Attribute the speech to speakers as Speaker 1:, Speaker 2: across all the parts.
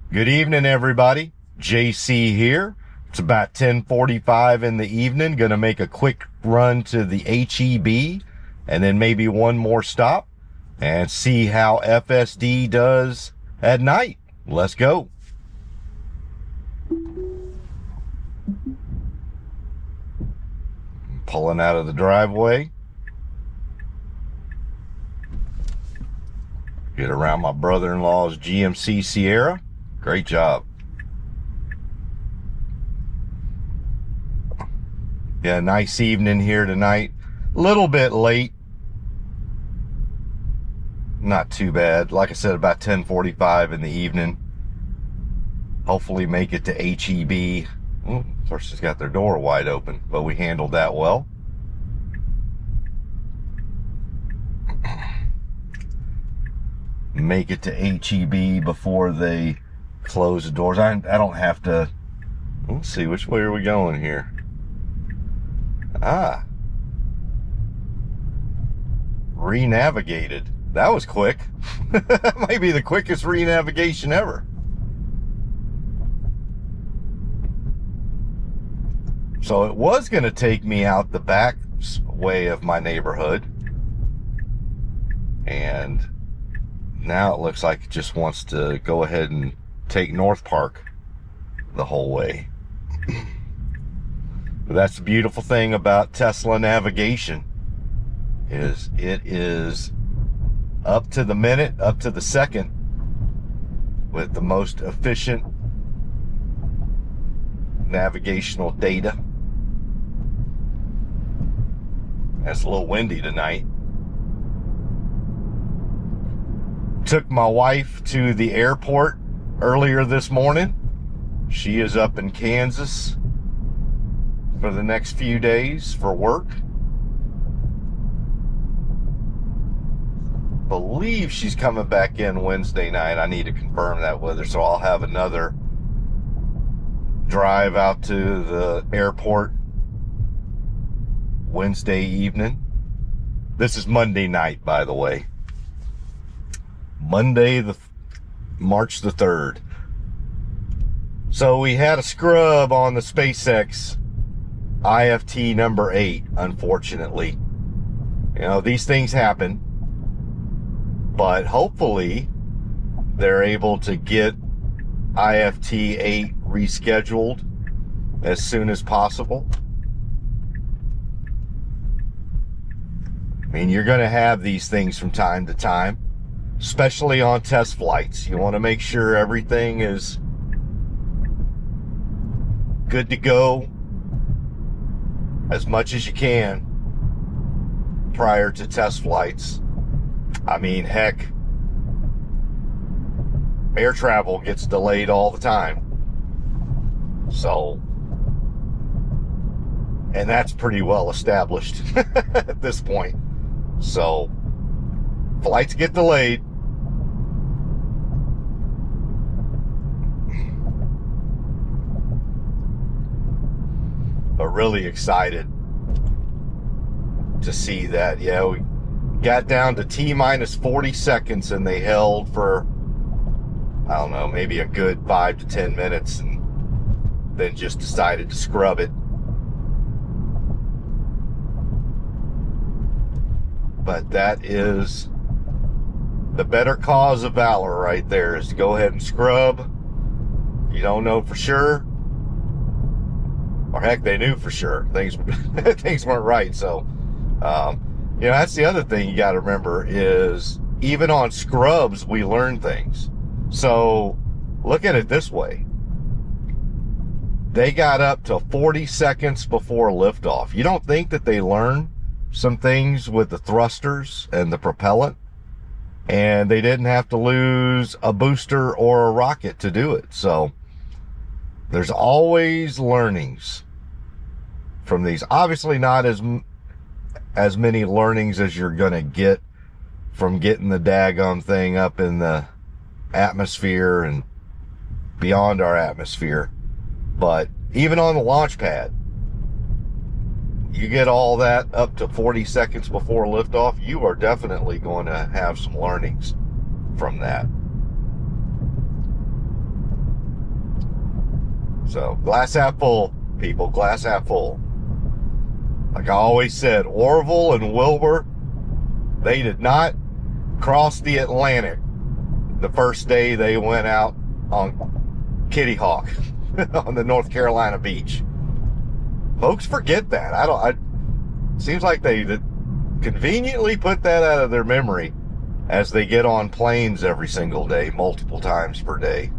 Speaker 1: Good evening, everybody. JC here. It's about 10:45 in the evening. Gonna make a quick run to the HEB and then maybe one more stop and see how FSD does at night. Let's go. Pulling out of the driveway. Get around my brother-in-law's GMC Sierra. Great job. Yeah, nice evening here tonight. A little bit late. Not too bad. Like I said, about 10:45 in the evening. Hopefully make it to HEB. Of course, it's got their door wide open, but we handled that well. Make it to HEB before they close the doors. I don't have to. Let's see, which way are we going here? Renavigated. That was quick. Might be the quickest renavigation ever. So it was going to take me out the back way of my neighborhood, and now it looks like it just wants to go ahead and take Northpark the whole way. But that's the beautiful thing about Tesla navigation, is it is up to the minute, up to the second, with the most efficient navigational data. It's a little windy tonight. Took my wife to the airport earlier this morning. She is up in Kansas for the next few days for work. Believe she's coming back in Wednesday night. I need to confirm that with her, so I'll have another drive out to the airport Wednesday evening. This is Monday night, by the way. Monday, March the 3rd. So we had a scrub on the SpaceX IFT number 8, unfortunately. You know, these things happen, but hopefully they're able to get IFT 8 rescheduled as soon as possible. I mean, you're going to have these things from time to time, especially on test flights. You want to make sure everything is good to go as much as you can prior to test flights. I mean, heck, air travel gets delayed all the time. So, and that's pretty well established at this point. So, flights get delayed. But really excited to see that. Yeah, we got down to T-minus 40 seconds and they held for, I don't know, maybe a good 5 to 10 minutes and then just decided to scrub it. But that is the better cause of valor right there, is to go ahead and scrub. You don't know for sure. Or heck, they knew for sure. Things weren't right. So, you know, that's the other thing you got to remember, is even on scrubs, we learn things. So look at it this way. They got up to 40 seconds before liftoff. You don't think that they learn some things with the thrusters and the propellant, and they didn't have to lose a booster or a rocket to do it? So there's always learnings from these. Obviously not as many learnings as you're going to get from getting the daggum thing up in the atmosphere and beyond our atmosphere. But even on the launch pad, you get all that up to 40 seconds before liftoff, you are definitely going to have some learnings from that. So glass half full, people, glass half full. Like I always said, Orville and Wilbur, they did not cross the Atlantic the first day they went out on Kitty Hawk on the North Carolina beach. Folks forget that. Seems like they conveniently put that out of their memory as they get on planes every single day, multiple times per day.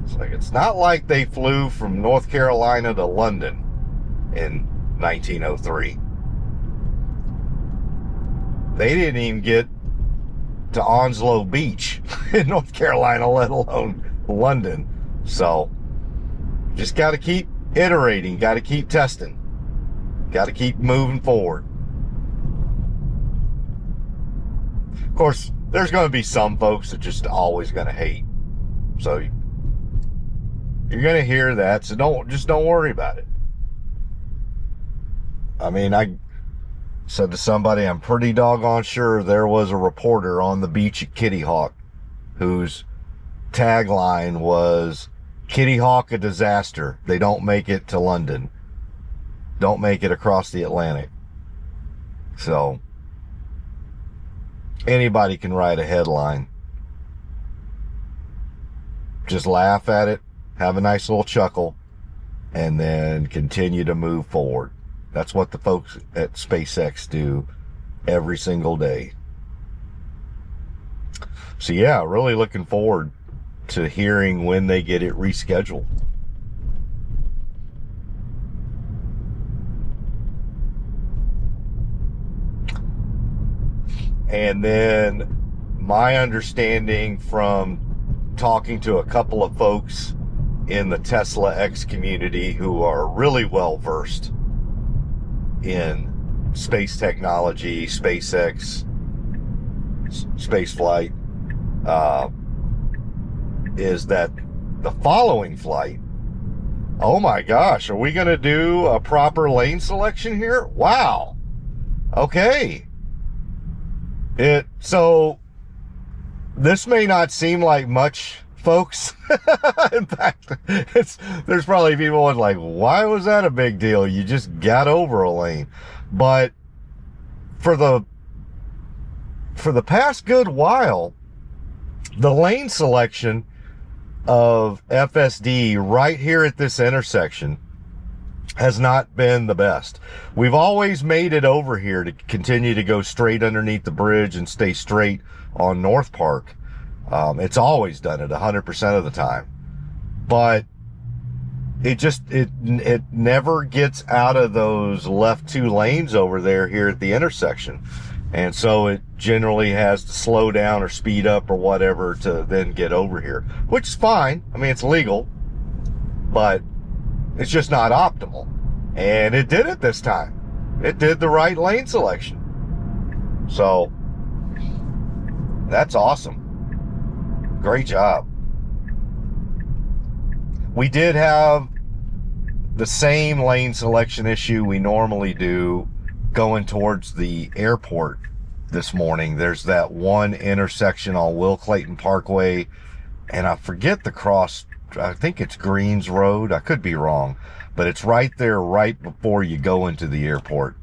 Speaker 1: It's like, it's not like they flew from North Carolina to London in 1903. They didn't even get to Onslow Beach in North Carolina, let alone London. So just got to keep iterating, got to keep testing, got to keep moving forward. Of course, there's going to be some folks that just always going to hate. So you're going to hear that. So don't worry about it. I mean, I said to somebody, I'm pretty doggone sure there was a reporter on the beach at Kitty Hawk whose tagline was, Kitty Hawk a disaster. They don't make it to London. Don't make it across the Atlantic. So anybody can write a headline. Just laugh at it, have a nice little chuckle, and then continue to move forward. That's what the folks at SpaceX do every single day. So yeah, really looking forward to hearing when they get it rescheduled. And then my understanding from talking to a couple of folks in the Tesla X community who are really well versed in space technology, SpaceX, space flight, is that the following flight, oh my gosh, are we going to do a proper lane selection here? Wow. Okay. So this may not seem like much, folks. In fact, there's probably people like, why was that a big deal? You just got over a lane. But for the past good while, the lane selection of FSD right here at this intersection has not been the best. We've always made it over here to continue to go straight underneath the bridge and stay straight on Northpark. It's always done it 100% of the time, but it never gets out of those left two lanes over there here at the intersection. And so it generally has to slow down or speed up or whatever to then get over here, which is fine. I mean, it's legal, but it's just not optimal. And it did it this time. It did the right lane selection. So that's awesome. Great job. We did have the same lane selection issue we normally do going towards the airport this morning. There's that one intersection on Will Clayton Parkway, and I forget the cross. I think it's Greens Road. I could be wrong, but it's right there right before you go into the airport.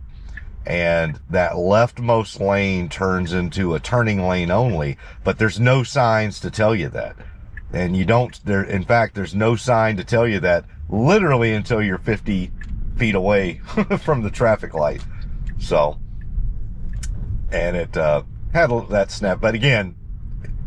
Speaker 1: And that leftmost lane turns into a turning lane only, but there's no signs to tell you that. And in fact, there's no sign to tell you that literally until you're 50 feet away from the traffic light. So, and it had that snap. But again,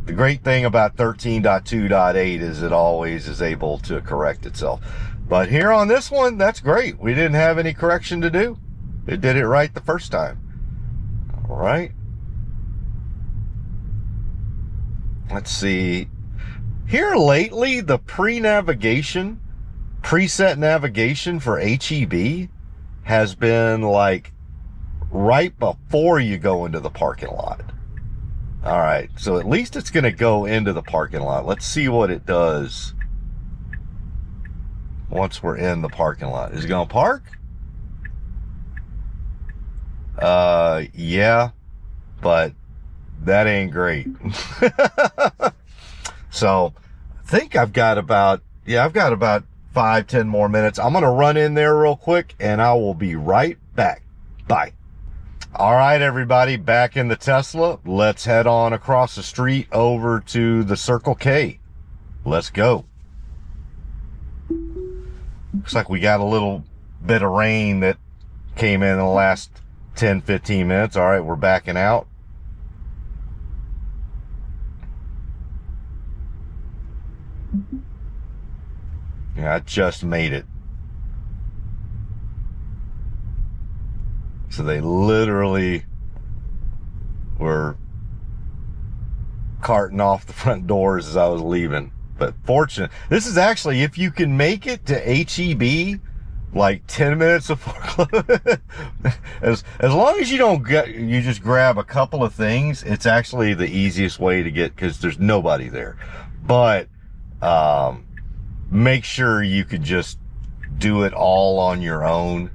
Speaker 1: the great thing about 13.2.8 is it always is able to correct itself. But here on this one, that's great. We didn't have any correction to do. It did it right the first time. All right. Let's see. Here lately, the preset navigation for HEB has been like right before you go into the parking lot. All right, so at least it's going to go into the parking lot. Let's see what it does once we're in the parking lot. Is it going to park? Yeah, but that ain't great. So I think I've got about 5-10 more minutes. I'm going to run in there real quick and I will be right back. Bye. All right, everybody, back in the Tesla. Let's head on across the street over to the Circle K. Let's go. Looks like we got a little bit of rain that came in the last 10-15 minutes. All right, we're backing out. Yeah, I just made it. So they literally were carting off the front doors as I was leaving. But fortunate, this is actually, if you can make it to HEB like 10 minutes before as long as you don't you just grab a couple of things, it's actually the easiest way to get, because there's nobody there. But make sure you can just do it all on your own,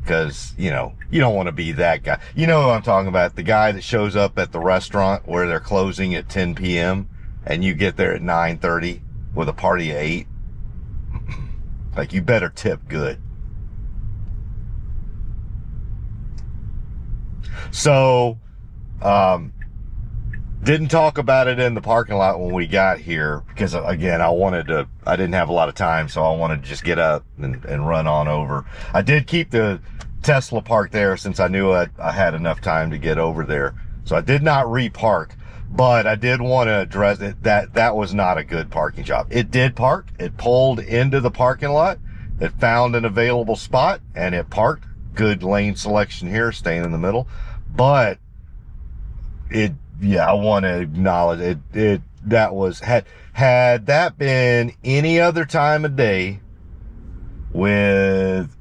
Speaker 1: because you know you don't want to be that guy. You know what I'm talking about, the guy that shows up at the restaurant where they're closing at 10 p.m. and you get there at 9:30 with a party at 8. Like, you better tip good. So, didn't talk about it in the parking lot when we got here, because again, I didn't have a lot of time, so I wanted to just get up and run on over. I did keep the Tesla parked there since I knew I had enough time to get over there. So I did not repark, but I did want to address it, that was not a good parking job. It did park, it pulled into the parking lot, it found an available spot and it parked. Good lane selection here, staying in the middle. But I want to acknowledge it. That was, had that been any other time of day with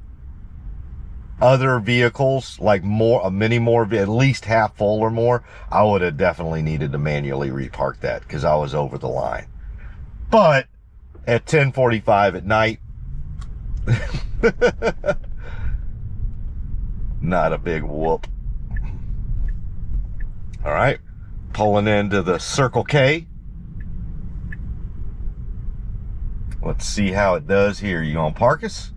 Speaker 1: other vehicles, like many more, at least half full or more, I would have definitely needed to manually repark that because I was over the line. But at 10:45 at night, not a big whoop. All right, pulling into the Circle K. Let's see how it does here. You gonna park us?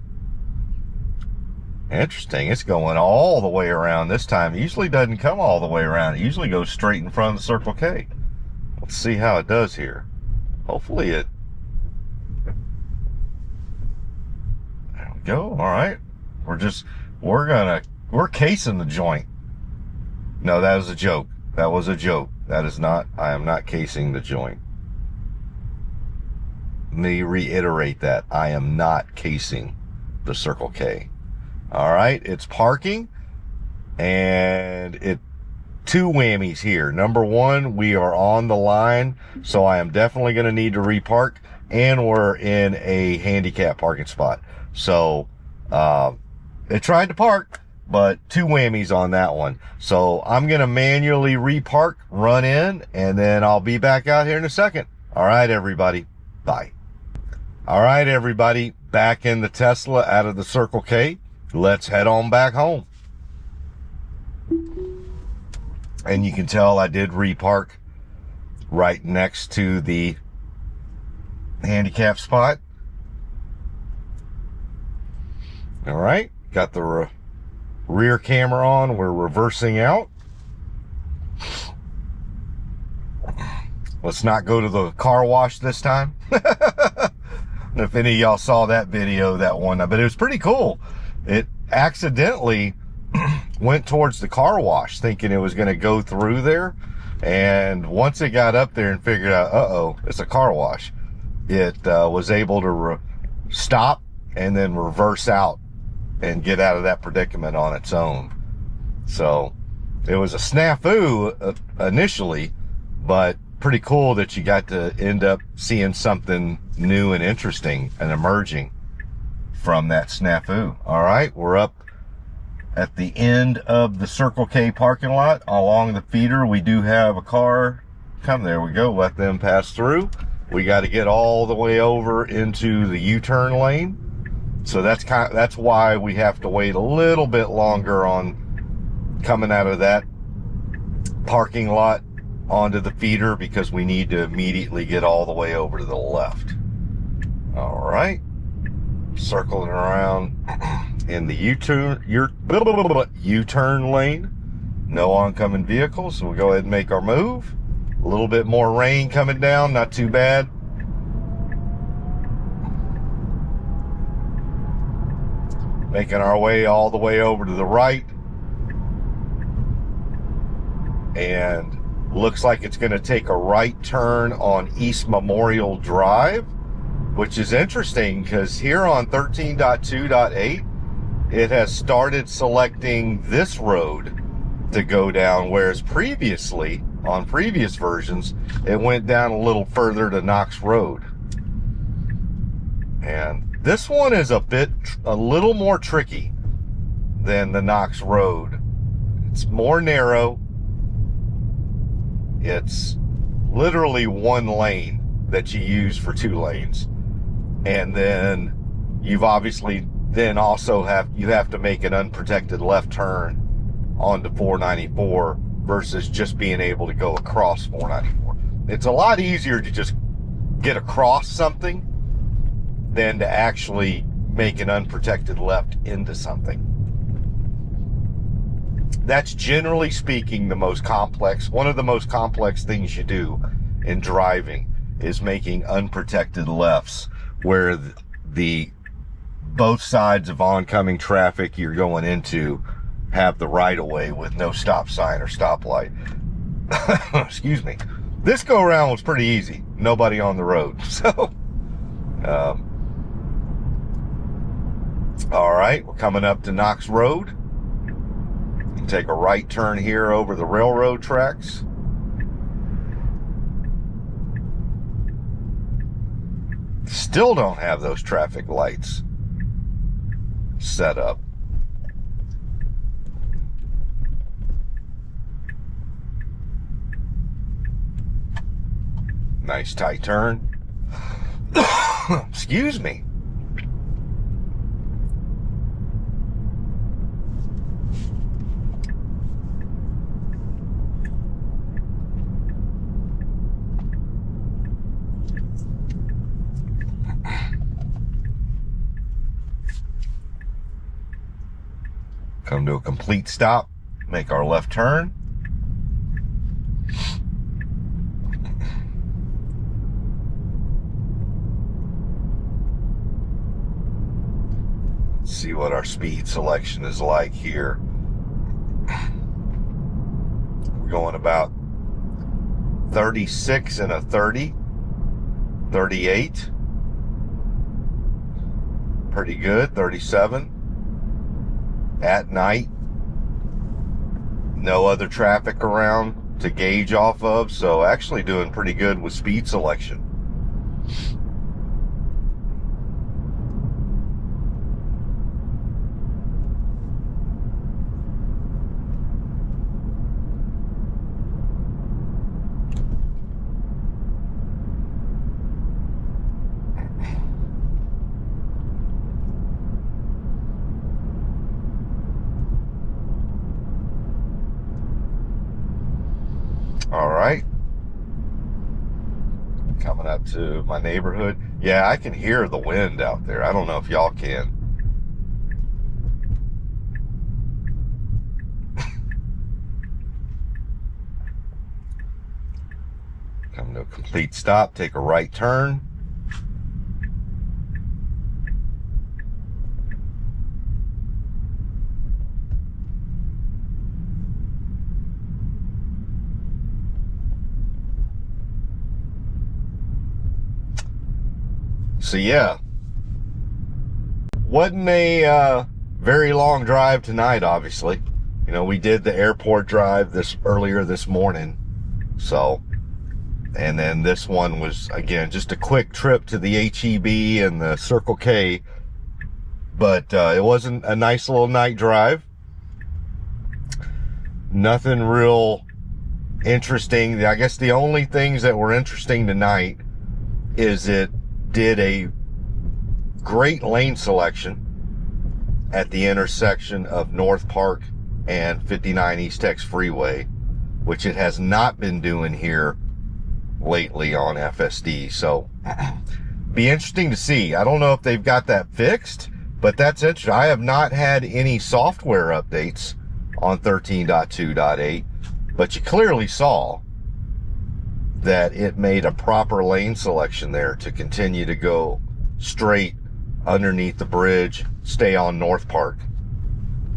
Speaker 1: Interesting, it's going all the way around this time. It usually doesn't come all the way around. It usually goes straight in front of the Circle K. Let's see how it does here. Hopefully it... There we go, all right. We're casing the joint. No, that was a joke. That was a joke. That is not, I am not casing the joint. Let me reiterate that. I am not casing the Circle K. All right, it's parking, and two whammies here. Number one, we are on the line, so I am definitely going to need to repark, and we're in a handicap parking spot. So it tried to park, but two whammies on that one. So I'm going to manually repark, run in, and then I'll be back out here in a second. All right, everybody. Bye. All right, everybody. Back in the Tesla out of the Circle K. Let's head on back home. And you can tell I did repark right next to the handicap spot. All right. Got the rear camera on. We're reversing out. Let's not go to the car wash this time. If any of y'all saw that video, that one, but it was pretty cool. It accidentally went towards the car wash thinking it was going to go through there. And once it got up there and figured out, uh-oh, it's a car wash, it was able to stop and then reverse out and get out of that predicament on its own. So it was a snafu initially, but pretty cool that you got to end up seeing something new and interesting and emerging from that snafu. All right, we're up at the end of the Circle K parking lot. Along the feeder, we do have a car come. There we go. Let them pass through. We got to get all the way over into the U-turn lane. So that's why we have to wait a little bit longer on coming out of that parking lot onto the feeder, because we need to immediately get all the way over to the left. All right. circling around in the U-turn lane. No oncoming vehicles, so we'll go ahead and make our move. A little bit more rain coming down, not too bad. Making our way all the way over to the right. And looks like it's going to take a right turn on East Memorial Drive, which is interesting because here on 13.2.8, it has started selecting this road to go down, whereas previously, on previous versions, it went down a little further to Knox Road. And this one is a little more tricky than the Knox Road. It's more narrow. It's literally one lane that you use for 2 lanes. And then you've obviously then also have to make an unprotected left turn onto 494 versus just being able to go across 494. It's a lot easier to just get across something than to actually make an unprotected left into something. That's generally speaking one of the most complex things you do in driving is making unprotected lefts where the both sides of oncoming traffic you're going into have the right of way with no stop sign or stoplight. Excuse me. This go around was pretty easy. Nobody on the road. So, all right, we're coming up to Knox Road. You take a right turn here over the railroad tracks. Still don't have those traffic lights set up. Nice tight turn. Excuse me. Come to a complete stop, make our left turn. See what our speed selection is like here. We're going about 36 and a 30, 38. Pretty good, 37. At night, no other traffic around to gauge off of, so actually doing pretty good with speed selection. All right. Coming up to my neighborhood. Yeah, I can hear the wind out there. I don't know if y'all can. Come to a complete stop, take a right turn. So yeah, wasn't a very long drive tonight, obviously. You know, we did the airport drive earlier this morning. So, and then this one was, again, just a quick trip to the HEB and the Circle K. But it wasn't a nice little night drive. Nothing real interesting. I guess the only things that were interesting tonight is it did a great lane selection at the intersection of Northpark and 59 Eastex Freeway, which it has not been doing here lately on FSD. So Be interesting to see. I don't know if they've got that fixed, but that's interesting. I have not had any software updates on 13.2.8, but you clearly saw that it made a proper lane selection there to continue to go straight underneath the bridge, stay on Northpark.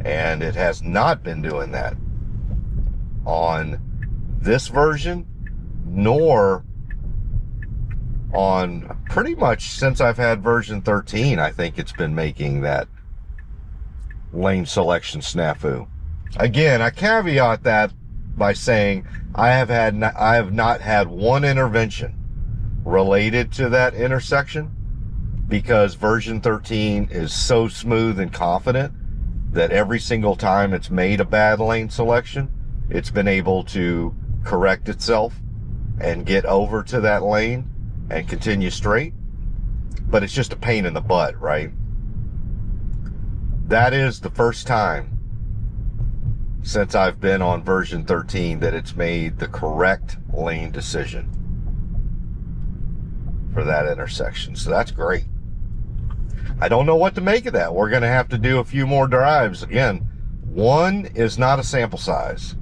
Speaker 1: And it has not been doing that on this version, nor on pretty much since I've had version 13. I think it's been making that lane selection snafu. Again, I caveat that by saying I have not had one intervention related to that intersection, because version 13 is so smooth and confident that every single time it's made a bad lane selection, it's been able to correct itself and get over to that lane and continue straight. But it's just a pain in the butt, right? That is the first time since I've been on version 13 that it's made the correct lane decision for that intersection. So that's great. I don't know what to make of that. We're going to have to do a few more drives. Again, one is not a sample size.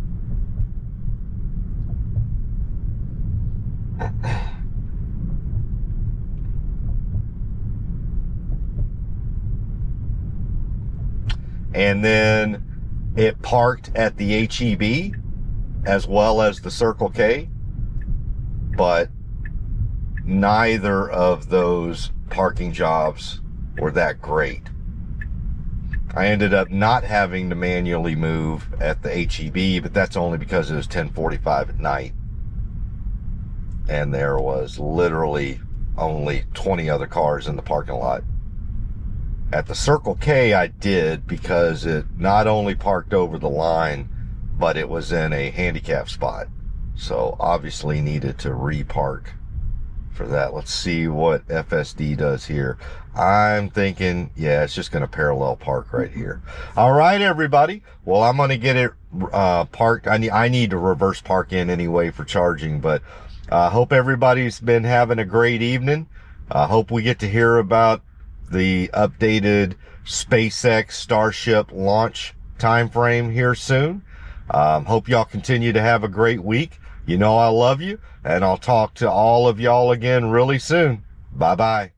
Speaker 1: And then it parked at the HEB as well as the Circle K, but neither of those parking jobs were that great. I ended up not having to manually move at the HEB, but that's only because it was 10:45 at night. And there was literally only 20 other cars in the parking lot. At the Circle K, I did, because it not only parked over the line, but it was in a handicap spot. So obviously needed to repark for that. Let's see what FSD does here. I'm thinking, yeah, it's just going to parallel park right here. All right, everybody. Well, I'm going to get it parked. I need to reverse park in anyway for charging, but I hope everybody's been having a great evening. I hope we get to hear about the updated SpaceX Starship launch time frame here soon. Hope y'all continue to have a great week. You know I love you, and I'll talk to all of y'all again really soon. Bye-bye.